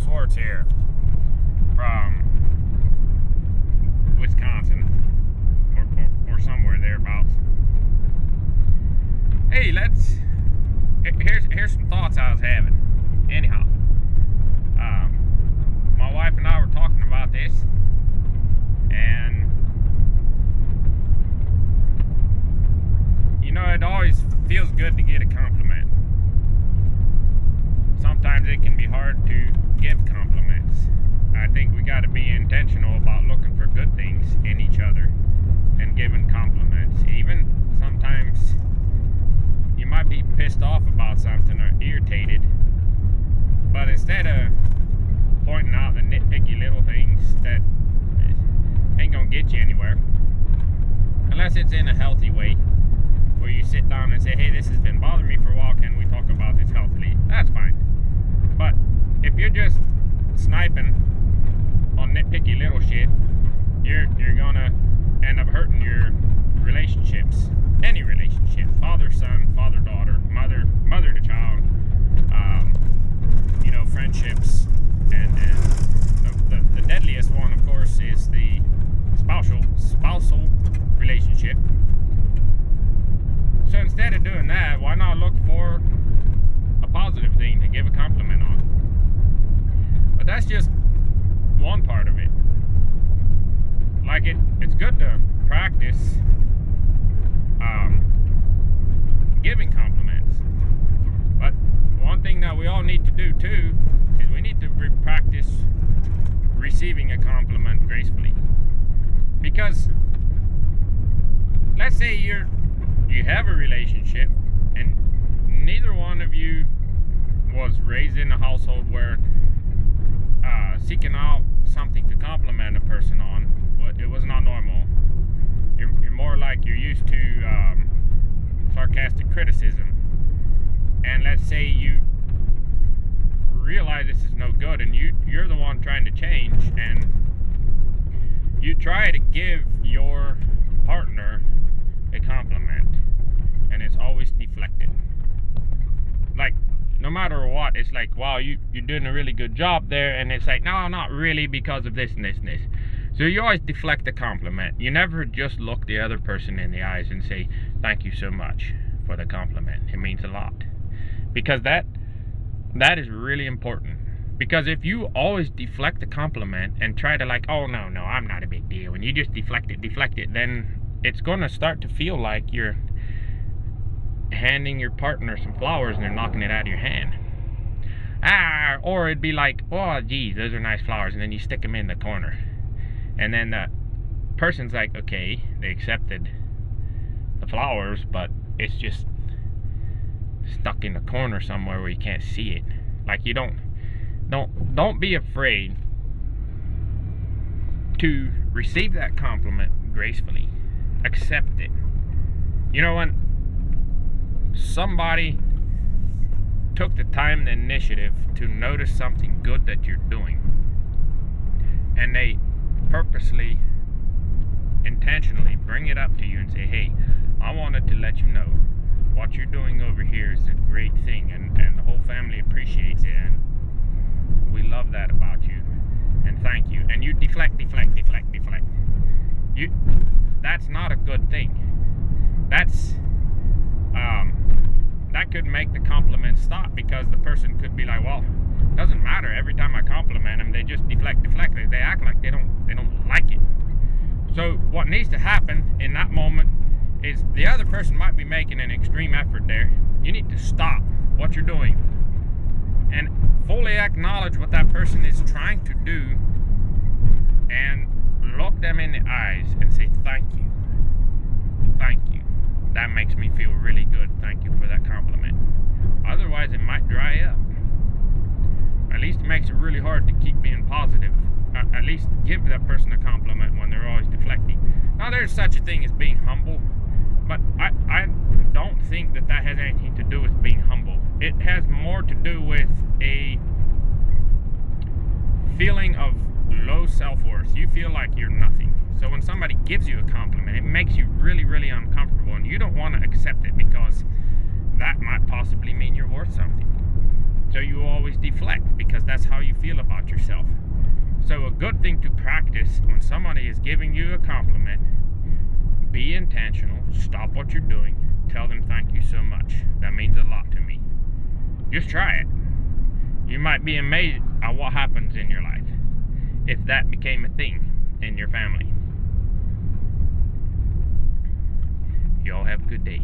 Schwartz here from Wisconsin or somewhere thereabouts. Hey, here's some thoughts I was having. Anyhow, my wife and I were talking about this, and it always feels good to get a compliment. Sometimes it can be hard to give compliments. I think we got to be intentional about looking for good things in each other and giving compliments. Even sometimes you might be pissed off about something or irritated, but instead of pointing out the nitpicky little things that ain't gonna get you anywhere, unless it's in a healthy way, where you sit down and say, hey, this has been bothering me for a while, can we talk about this healthily? That's fine. But if you're just sniping on nitpicky little shit, you're gonna end up hurting your relationships. Any relationship, father-son, father-daughter, mother to child, friendships, and the deadliest one, of course, is the spousal relationship. So instead of doing that, why not look for a positive thing to give a compliment on? But that's just one part of it. Like it's good to practice giving compliments. But one thing that we all need to do too is we need to practice receiving a compliment gracefully. Because let's say you have a relationship and neither one of you was raised in a household where seeking out something to compliment a person on, it was not normal. You're more like you're used to sarcastic criticism, and let's say you realize this is no good and you're the one trying to change, and you try to give your partner a compliment and it's always deflected. Like, no matter what, it's like, wow, you're doing a really good job there, and it's like, no, not really, because of this and this and this. So you always deflect the compliment. You never just look the other person in the eyes and say, thank you so much for the compliment. It means a lot. Because that is really important. Because if you always deflect the compliment and try to like, oh, no, I'm not a big deal, and you just deflect it, then it's going to start to feel like you're handing your partner some flowers and they're knocking it out of your hand. Or it'd be like, oh, geez, those are nice flowers, and then you stick them in the corner. And then the person's like, okay, they accepted the flowers, but it's just stuck in the corner somewhere where you can't see it. Like, you don't be afraid to receive that compliment gracefully. Accept it. When somebody took the time and initiative to notice something good that you're doing, and they purposely, intentionally bring it up to you and say, hey, I wanted to let you know what you're doing over here is a great thing, and the whole family appreciates it, and we love that about you, and thank you. And you deflect. That's not a good thing. That could make the compliment stop, because the person could be like, well, it doesn't matter, every time I compliment them, they just deflect. They act like they don't like it. So what needs to happen in that moment is the other person might be making an extreme effort there. You need to stop what you're doing and fully acknowledge what that person is trying to do, and look them in the eyes and say, thank you. That makes me feel really good. Thank you for that compliment. Otherwise, it might dry up. At least it makes it really hard to keep being positive. At least give that person a compliment when they're always deflecting. Now, there's such a thing as being humble, but I don't think that has anything to do with being humble. It has more to do with a feeling of low self-worth. You feel like you're nothing. So when somebody gives you a compliment, it makes you really, really uncomfortable, and you don't want to accept it because that might possibly mean you're worth something. So So you always deflect because that's how you feel about yourself. So a good thing to practice when somebody is giving you a compliment, be intentional, stop what you're doing, tell them thank you so much. That means a lot to me. Just try it. You might be amazed at what happens in your life if that became a thing in your family. Y'all have a good day.